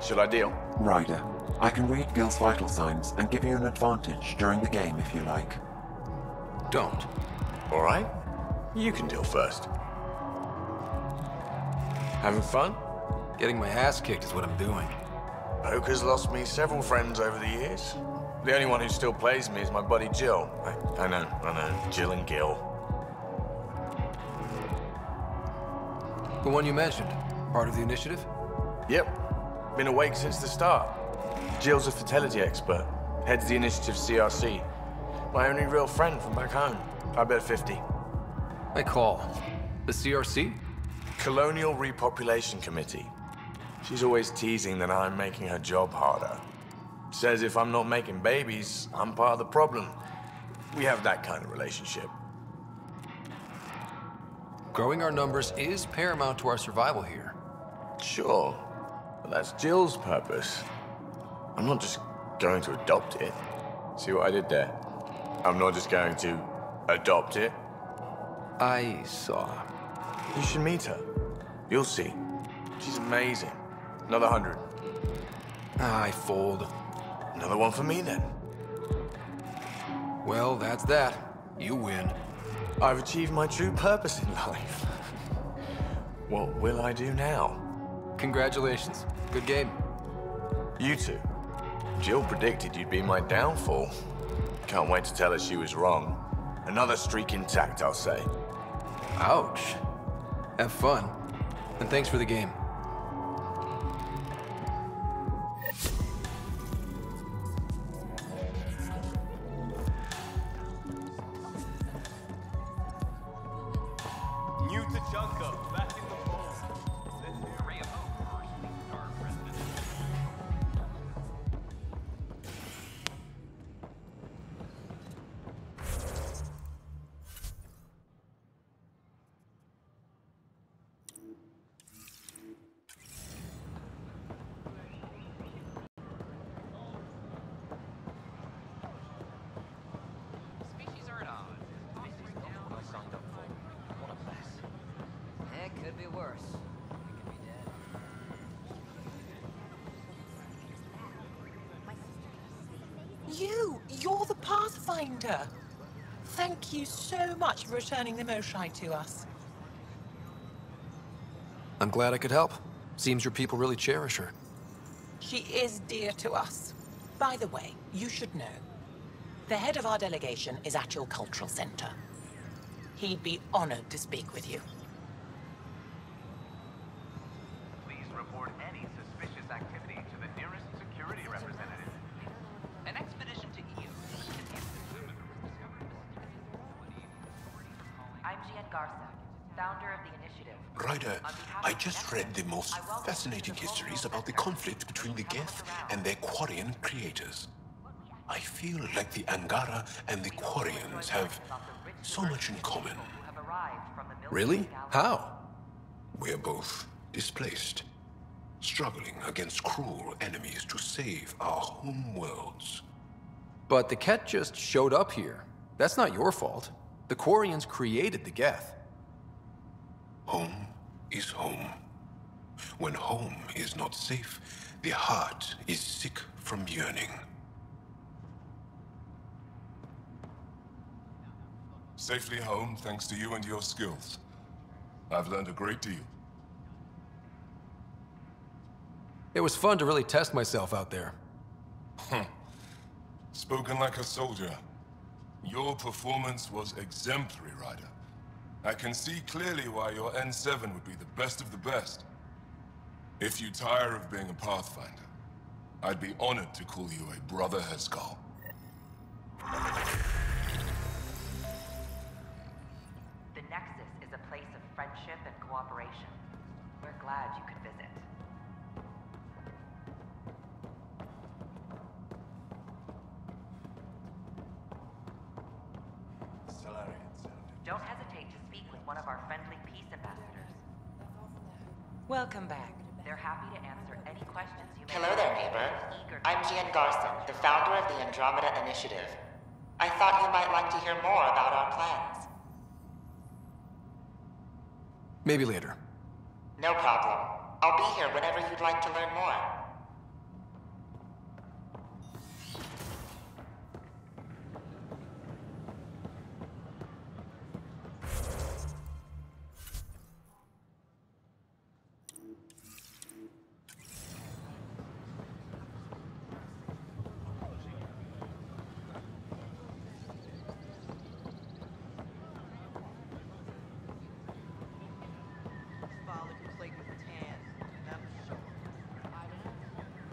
Should I deal? Ryder, I can read Gil's vital signs and give you an advantage during the game if you like. Don't. All right. You can deal first. Having fun? Getting my ass kicked is what I'm doing. Poker's lost me several friends over the years. The only one who still plays me is my buddy Jill. I know. Jill and Gil. The one you mentioned, part of the initiative? Yep. Been awake since the start. Jill's a fertility expert. Heads the initiative CRC. My only real friend from back home. I bet 50. I call. The CRC? Colonial Repopulation Committee. She's always teasing that I'm making her job harder. Says if I'm not making babies, I'm part of the problem. We have that kind of relationship. Growing our numbers is paramount to our survival here. Sure, but that's Jill's purpose. I'm not just going to adopt it. See what I did there? I'm not just going to adopt it. I saw. You should meet her. You'll see. She's amazing. Another 100. I fold. Another one for me, then. Well, that's that. You win. I've achieved my true purpose in life. What will I do now? Congratulations. Good game. You two. Jill predicted you'd be my downfall. Can't wait to tell her she was wrong. Another streak intact, I'll say. Ouch. Have fun. And thanks for the game. you! You're the Pathfinder! Thank you so much for returning the Moshai to us. I'm glad I could help. Seems your people really cherish her. She is dear to us. By the way, you should know. The head of our delegation is at your cultural center. He'd be honored to speak with you. Please report any suspicious activity to the nearest security representative. An expedition to Eos can discover I'm Gian Garza, founder of the initiative. Ryder, I just read the most fascinating histories about the conflict between the Geth and their Quarian creators. I feel like the Angara and the Quarians have so much in common. Really? How? We're both displaced, struggling against cruel enemies to save our home worlds. But the Ket just showed up here. That's not your fault. The Quarians created the Geth. Home is home. When home is not safe, the heart is sick from yearning. Safely home thanks to you and your skills. I've learned a great deal. It was fun to really test myself out there. Spoken like a soldier. Your performance was exemplary, Ryder. I can see clearly why your N7 would be the best of the best. If you tire of being a Pathfinder, I'd be honored to call you a Brother Heskal. The Nexus is a place of friendship and cooperation. We're glad you could visit. Don't hesitate to speak with one of our friendly peace ambassadors. Welcome back. They're happy to answer any questions you may Hello have. there, neighbor. I'm Gian Garson, the founder of the Andromeda Initiative. I thought you might like to hear more about our plans. Maybe later. No problem. I'll be here whenever you'd like to learn more.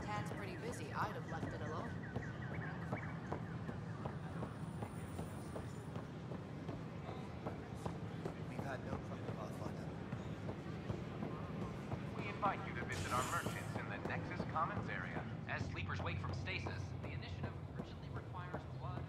Tan's pretty busy. I'd have left it alone. We've had no trouble, Pathfinder. We invite you to visit our merchants in the Nexus Commons area. As sleepers wake from stasis, the initiative urgently requires blood.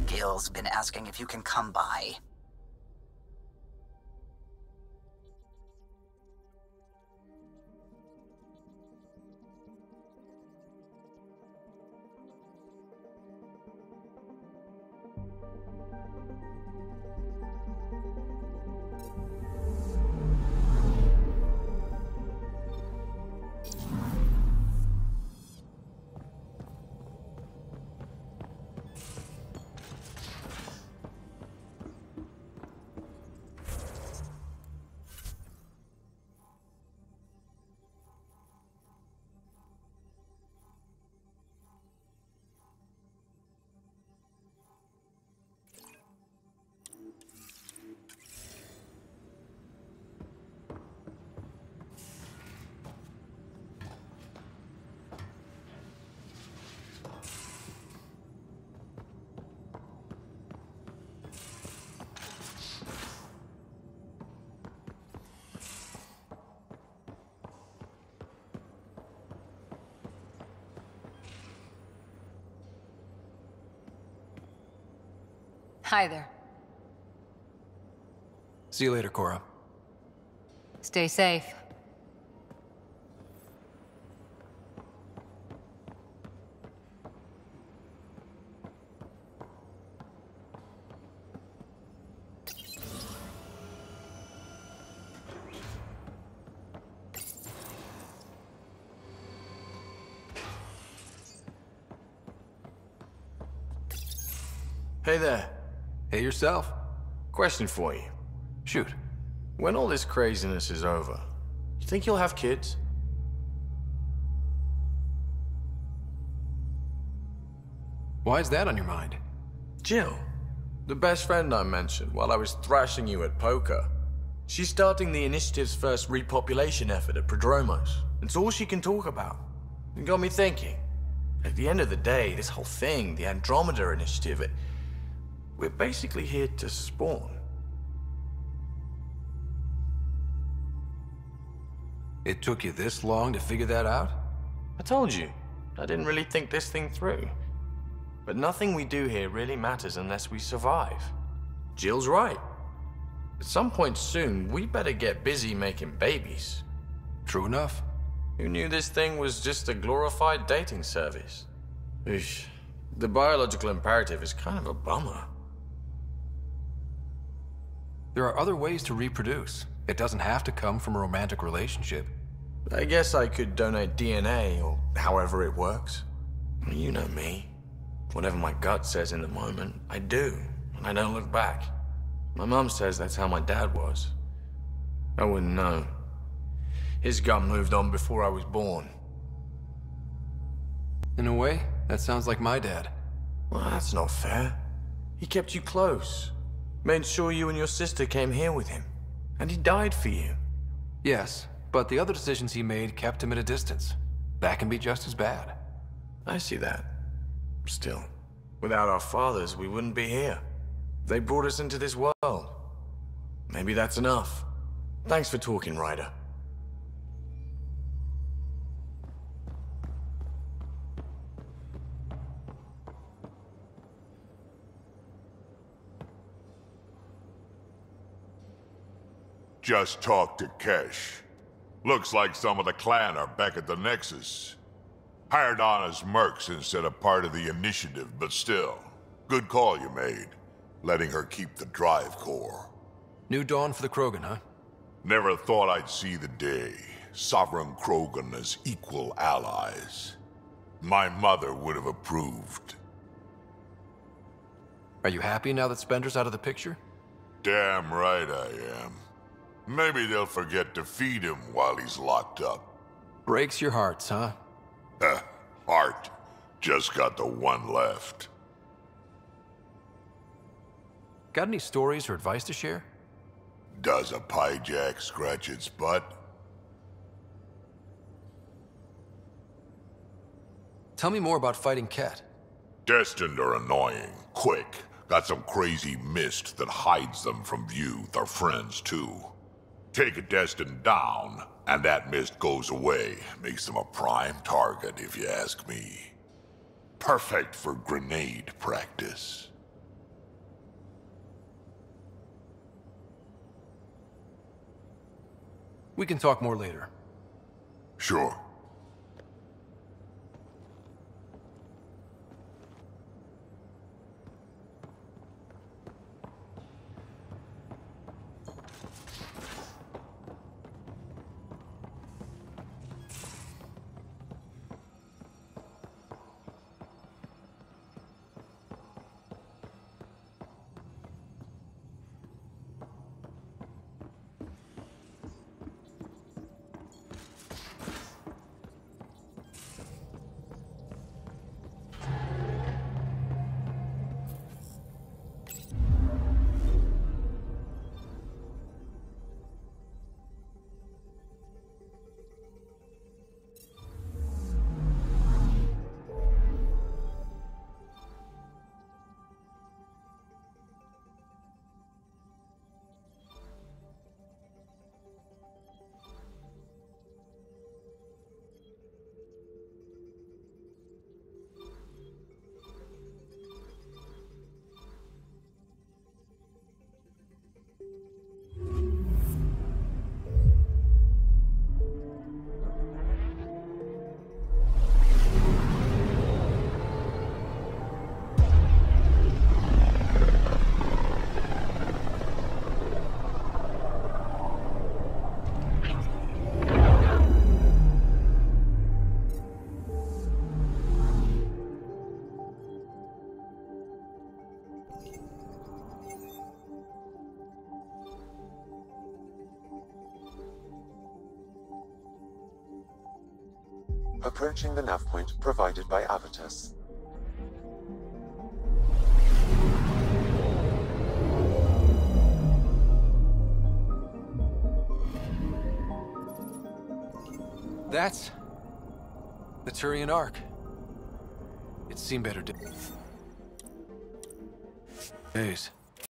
Gil's been asking if you can come by. Hi there. See you later, Cora. Stay safe. Hey there. Hey yourself. Question for you. Shoot. When all this craziness is over, you think you'll have kids? Why is that on your mind? Jill, the best friend I mentioned while I was thrashing you at poker. She's starting the Initiative's first repopulation effort at Prodromos. It's all she can talk about. It got me thinking. At the end of the day, this whole thing, the Andromeda Initiative, we're basically here to spawn. It took you this long to figure that out? I told you, I didn't really think this thing through. But nothing we do here really matters unless we survive. Jill's right. At some point soon, we better get busy making babies. True enough. Who knew this thing was just a glorified dating service? Eesh. The biological imperative is kind of a bummer. There are other ways to reproduce. It doesn't have to come from a romantic relationship. I guess I could donate DNA, or however it works. You know me. Whatever my gut says in the moment, I do, and I don't look back. My mom says that's how my dad was. I wouldn't know. His gut moved on before I was born. In a way, that sounds like my dad. Well, that's not fair. He kept you close. Made sure you and your sister came here with him. And he died for you. Yes, but the other decisions he made kept him at a distance. That can be just as bad. I see that. Still, without our fathers, we wouldn't be here. They brought us into this world. Maybe that's enough. Thanks for talking, Ryder. Just talked to Kesh. Looks like some of the clan are back at the Nexus. Hired on as mercs instead of part of the Initiative, but still. Good call you made, letting her keep the drive core. New dawn for the Krogan, huh? Never thought I'd see the day. Sovereign Krogan as equal allies. My mother would have approved. Are you happy now that Spender's out of the picture? Damn right I am. Maybe they'll forget to feed him while he's locked up. Breaks your hearts, huh? Heart. Just got the one left. Got any stories or advice to share? Does a piejack scratch its butt? Tell me more about fighting Ket. Destined are annoying. Quick. Got some crazy mist that hides them from view. They're friends, too. Take a Destined down, and that mist goes away. Makes them a prime target, if you ask me. Perfect for grenade practice. We can talk more later. Sure. approaching the nav point provided by Avitus. That's the Turian Ark. It's seen better days.